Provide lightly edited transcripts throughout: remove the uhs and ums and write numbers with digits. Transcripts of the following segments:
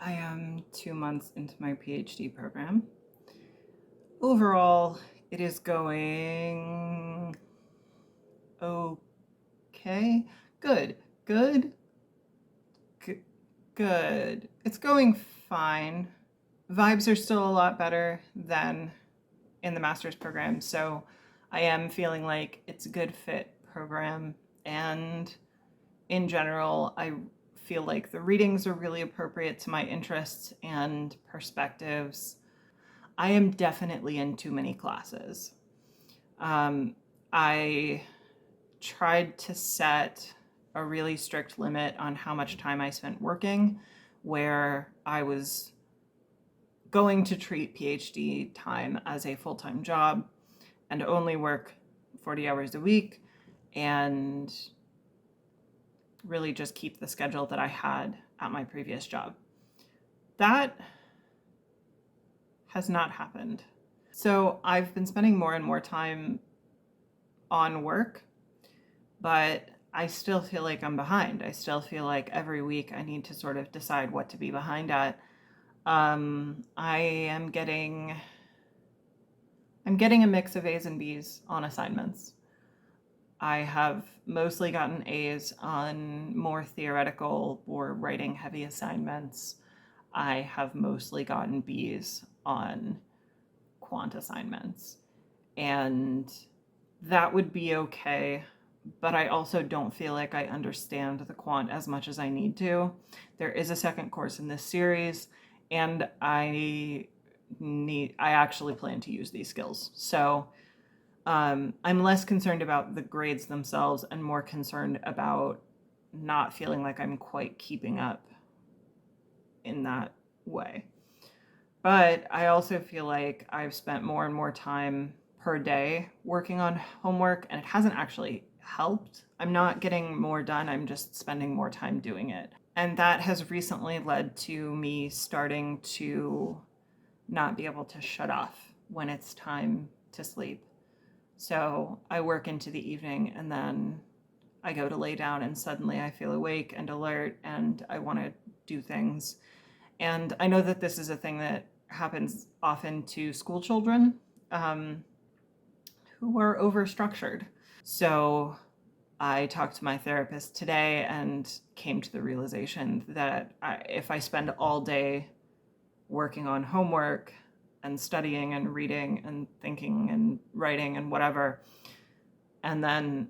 I am 2 months into my PhD program. Overall, it is going okay. Good, good, good, good. It's going fine. Vibes are still a lot better than in the master's program, so I am feeling like it's a good fit program. And in general, I feel like the readings are really appropriate to my interests and perspectives. I am definitely in too many classes. I tried to set a really strict limit on how much time I spent working, where I was going to treat PhD time as a full-time job and only work 40 hours a week and really just keep the schedule that I had at my previous job. That has not happened. So I've been spending more and more time on work, but I still feel like I'm behind. I still feel like every week I need to sort of decide what to be behind at. I'm getting a mix of A's and B's on assignments. I have mostly gotten A's on more theoretical or writing heavy assignments. I have mostly gotten B's on quant assignments. And that would be okay, but I also don't feel like I understand the quant as much as I need to. There is a second course in this series, and I actually plan to use these skills. So I'm less concerned about the grades themselves and more concerned about not feeling like I'm quite keeping up in that way. But I also feel like I've spent more and more time per day working on homework, and it hasn't actually helped. I'm not getting more done, I'm just spending more time doing it. And that has recently led to me starting to not be able to shut off when it's time to sleep. So I work into the evening and then I go to lay down and suddenly I feel awake and alert and I want to do things. And I know that this is a thing that happens often to school children who are overstructured. So I talked to my therapist today and came to the realization that if I spend all day working on homework and studying and reading and thinking and writing and whatever, and then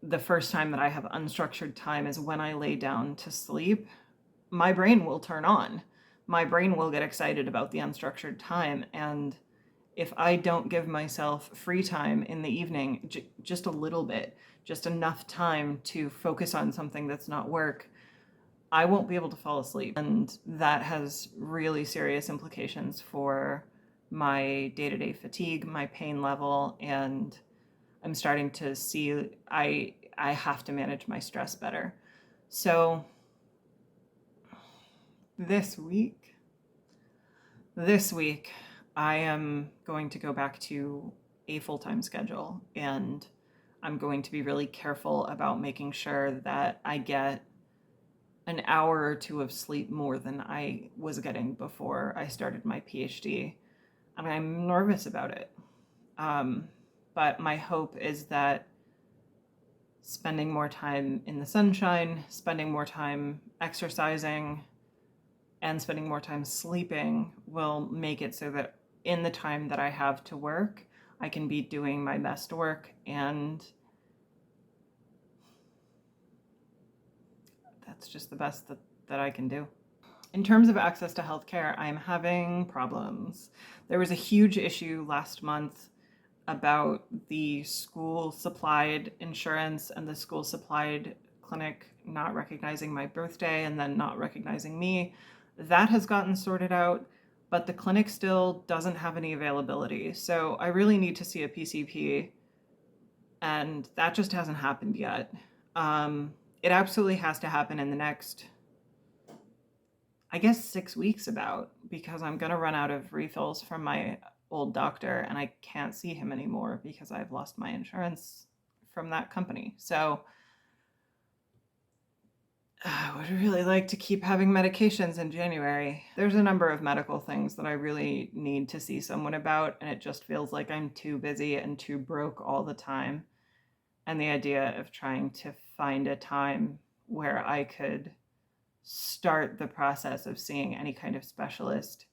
the first time that I have unstructured time is when I lay down to sleep, my brain will turn on. My brain will get excited about the unstructured time. And if I don't give myself free time in the evening, just a little bit, just enough time to focus on something that's not work, I won't be able to fall asleep. And that has really serious implications for my day-to-day fatigue, my pain level, and I'm starting to see I have to manage my stress better. So this week, I am going to go back to a full-time schedule, and I'm going to be really careful about making sure that I get an hour or two of sleep more than I was getting before I started my PhD. And I'm nervous about it. But my hope is that spending more time in the sunshine, spending more time exercising, and spending more time sleeping will make it so that in the time that I have to work, I can be doing my best work, and that's just the best that I can do. In terms of access to healthcare, I'm having problems. There was a huge issue last month about the school supplied insurance and the school supplied clinic not recognizing my birthday and then not recognizing me. That has gotten sorted out, but the clinic still doesn't have any availability. So I really need to see a PCP, and that just hasn't happened yet. It absolutely has to happen in the next, I guess, 6 weeks about, because I'm gonna run out of refills from my old doctor and I can't see him anymore because I've lost my insurance from that company. So I would really like to keep having medications in January. There's a number of medical things that I really need to see someone about, and it just feels like I'm too busy and too broke all the time. And the idea of trying to find a time where I could start the process of seeing any kind of specialist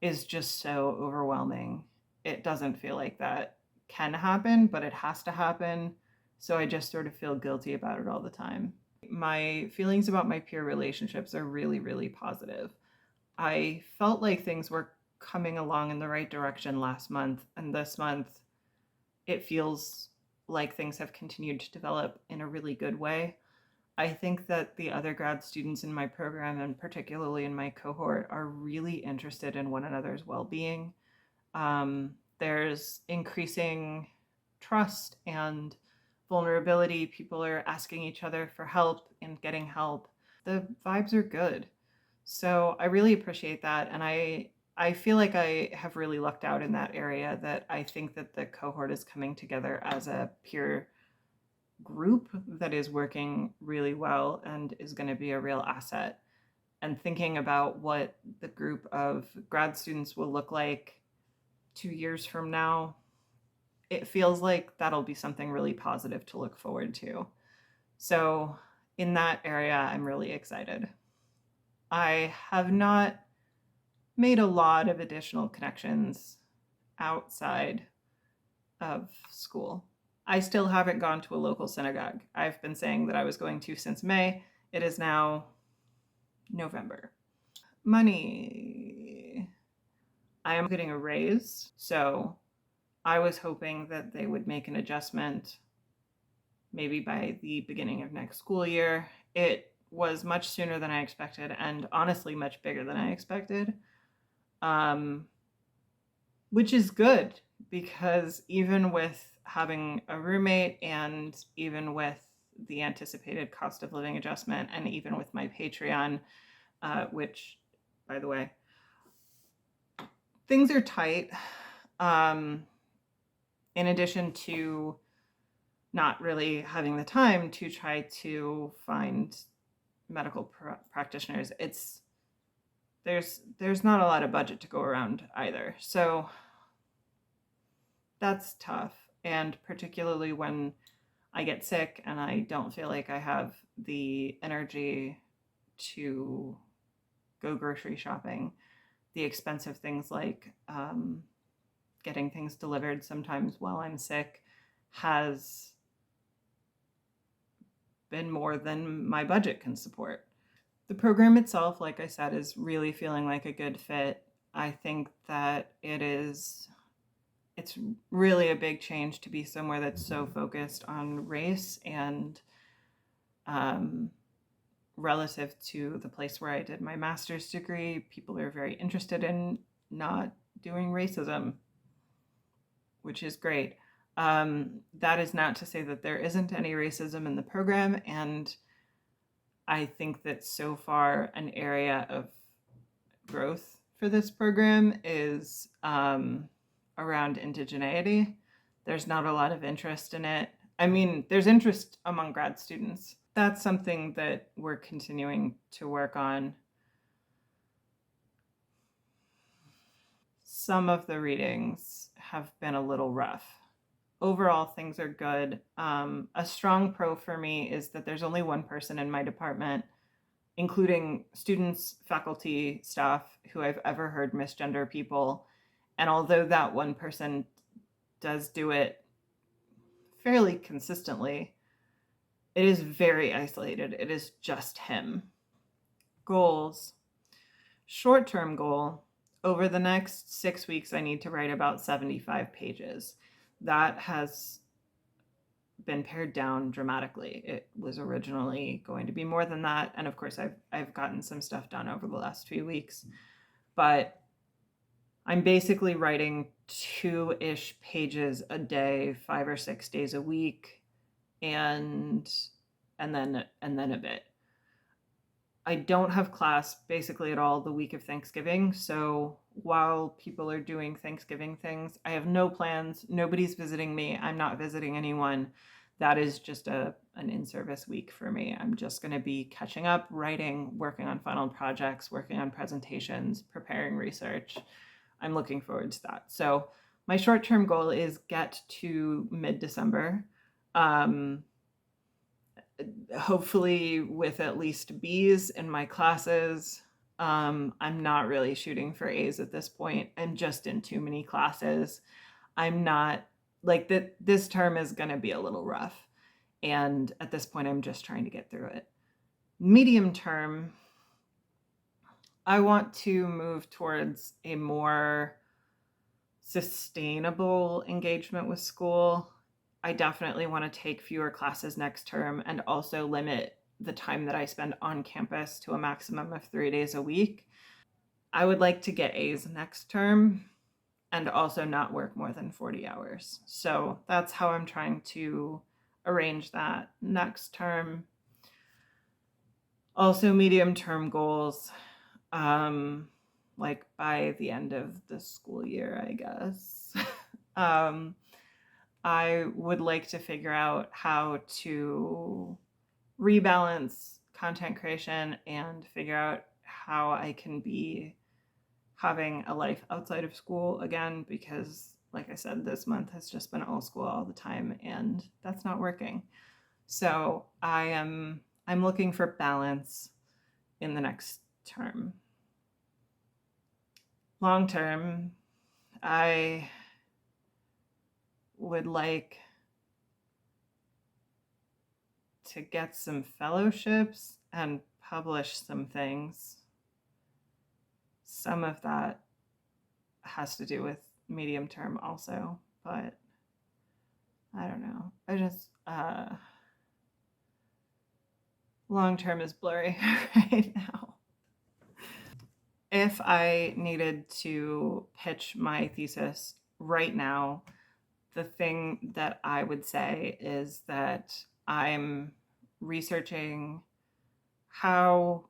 is just so overwhelming. It doesn't feel like that can happen, but it has to happen. So I just sort of feel guilty about it all the time. My feelings about my peer relationships are really, really positive. I felt like things were coming along in the right direction last month, and this month it feels like things have continued to develop in a really good way. I think that the other grad students in my program, and particularly in my cohort, are really interested in one another's well being. There's increasing trust and vulnerability. People are asking each other for help and getting help. The vibes are good. So I really appreciate that. And I feel like I have really lucked out in that area, that I think that the cohort is coming together as a peer group that is working really well and is going to be a real asset. And thinking about what the group of grad students will look like 2 years from now, it feels like that'll be something really positive to look forward to. So, in that area, I'm really excited. I have not made a lot of additional connections outside of school. I still haven't gone to a local synagogue. I've been saying that I was going to since May. It is now November. Money. I am getting a raise, so I was hoping that they would make an adjustment maybe by the beginning of next school year. It was much sooner than I expected, and honestly much bigger than I expected, which is good, because even with having a roommate and even with the anticipated cost of living adjustment, and even with my Patreon, which, by the way, things are tight. In addition to not really having the time to try to find medical practitioners, there's not a lot of budget to go around either. So that's tough, and particularly when I get sick and I don't feel like I have the energy to go grocery shopping. The expensive things like getting things delivered sometimes while I'm sick has been more than my budget can support. The program itself, like I said, is really feeling like a good fit. I think that it's really a big change to be somewhere that's so focused on race, and relative to the place where I did my master's degree, people are very interested in not doing racism, which is great. That is not to say that there isn't any racism in the program, and I think that so far an area of growth for this program is around indigeneity. There's not a lot of interest in it. I mean, there's interest among grad students. That's something that we're continuing to work on. Some of the readings have been a little rough. Overall, things are good. A strong pro for me is that there's only one person in my department, including students, faculty, staff, who I've ever heard misgender people. And although that one person does do it fairly consistently, it is very isolated. It is just him. Goals. Short-term goal. Over the next 6 weeks, I need to write about 75 pages. That has been pared down dramatically. It was originally going to be more than that, and of course I've gotten some stuff done over the last few weeks, but I'm basically writing 2-ish pages a day, 5 or 6 days a week, and then a bit. I don't have class basically at all the week of Thanksgiving, so while people are doing Thanksgiving things, I have no plans. Nobody's visiting me. I'm not visiting anyone. that is just an in-service week for me. I'm just going to be catching up, writing, working on final projects, working on presentations, preparing research. I'm looking forward to that. So my short-term goal is get to mid-December, hopefully with at least B's in my classes. I'm not really shooting for A's at this point. I'm just in too many classes. I'm not like that. This term is going to be a little rough. And at this point, I'm just trying to get through it. Medium term, I want to move towards a more sustainable engagement with school. I definitely want to take fewer classes next term and also limit the time that I spend on campus to a maximum of 3 days a week. I would like to get A's next term and also not work more than 40 hours. So that's how I'm trying to arrange that next term. Also, medium term goals, like by the end of the school year, I guess. I would like to figure out how to rebalance content creation and figure out how I can be having a life outside of school again, because like I said, this month has just been all school all the time and that's not working. So I'm looking for balance in the next term. Long term, I would like to get some fellowships and publish some things. Some of that has to do with medium term also, but I don't know. I just, long term is blurry right now. If I needed to pitch my thesis right now, the thing that I would say is that I'm researching how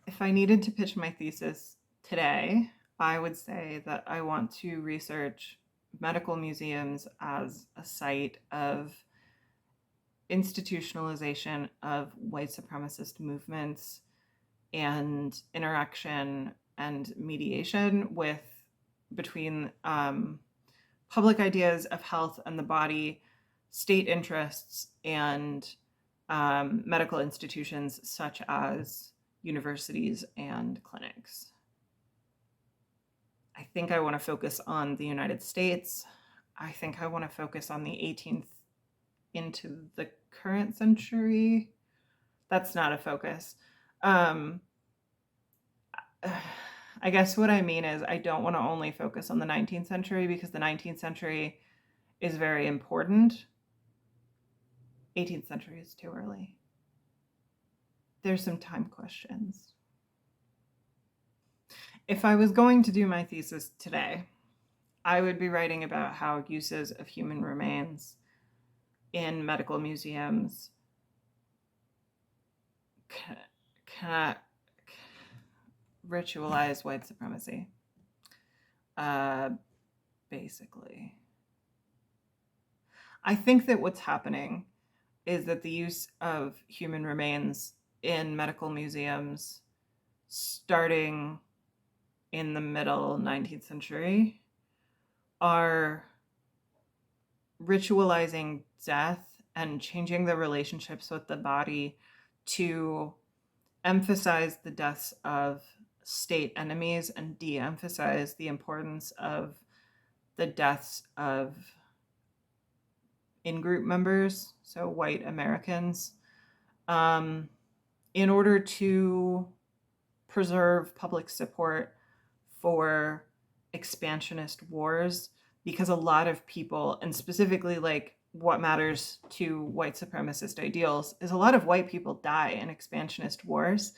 if I needed to pitch my thesis today, I would say that I want to research medical museums as a site of institutionalization of white supremacist movements and interaction and mediation between public ideas of health and the body, state interests, and medical institutions such as universities and clinics. I think I want to focus on the United States. I think I want to focus on the 18th into the current century. That's not a focus. I guess what I mean is I don't want to only focus on the 19th century because the 19th century is very important. 18th century is too early. There's some time questions. If I was going to do my thesis today, I would be writing about how uses of human remains in medical museums ritualize white supremacy. Basically. I think that what's happening is that the use of human remains in medical museums starting in the middle 19th century are ritualizing death and changing the relationships with the body to emphasize the deaths of state enemies and de-emphasize the importance of the deaths of in-group members, so white Americans, in order to preserve public support for expansionist wars, because a lot of people, and specifically like what matters to white supremacist ideals, is a lot of white people die in expansionist wars,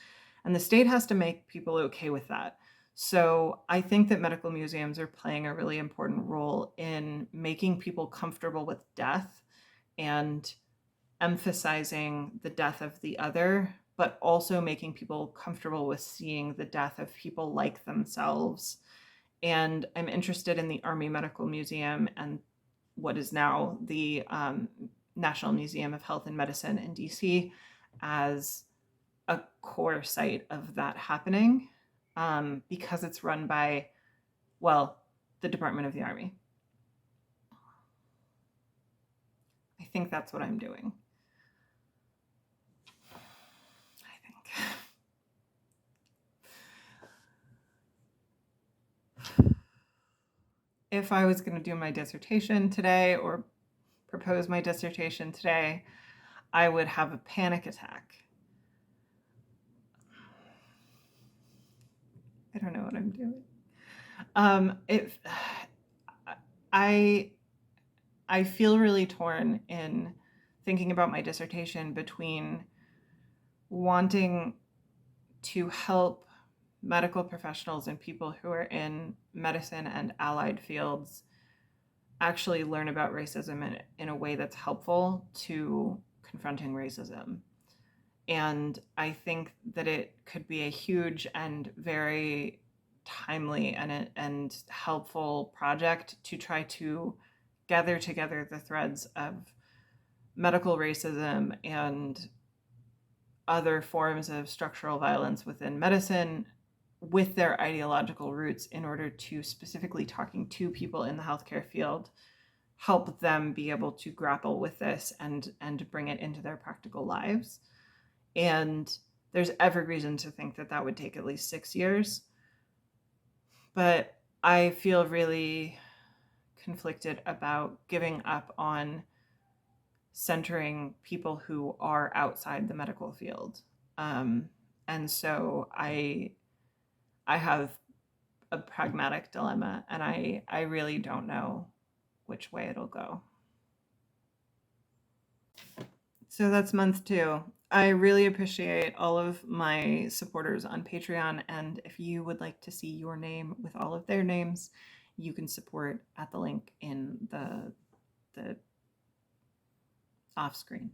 and the state has to make people okay with that. So I think that medical museums are playing a really important role in making people comfortable with death and emphasizing the death of the other, but also making people comfortable with seeing the death of people like themselves. And I'm interested in the Army Medical Museum and what is now the National Museum of Health and Medicine in DC as a core site of that happening, because it's run by, well, the Department of the Army. I think that's what I'm doing. I think. If I was going to do my dissertation today or propose my dissertation today, I would have a panic attack. I don't know what I'm doing. If I feel really torn in thinking about my dissertation between wanting to help medical professionals and people who are in medicine and allied fields actually learn about racism in a way that's helpful to confronting racism. And I think that it could be a huge and very timely and helpful project to try to gather together the threads of medical racism and other forms of structural violence within medicine with their ideological roots in order to, specifically talking to people in the healthcare field, help them be able to grapple with this and bring it into their practical lives. And there's every reason to think that that would take at least 6 years. But I feel really conflicted about giving up on centering people who are outside the medical field. And so I have a pragmatic dilemma, and I really don't know which way it'll go. So that's month 2. I really appreciate all of my supporters on Patreon, and if you would like to see your name with all of their names, you can support at the link in the off screen.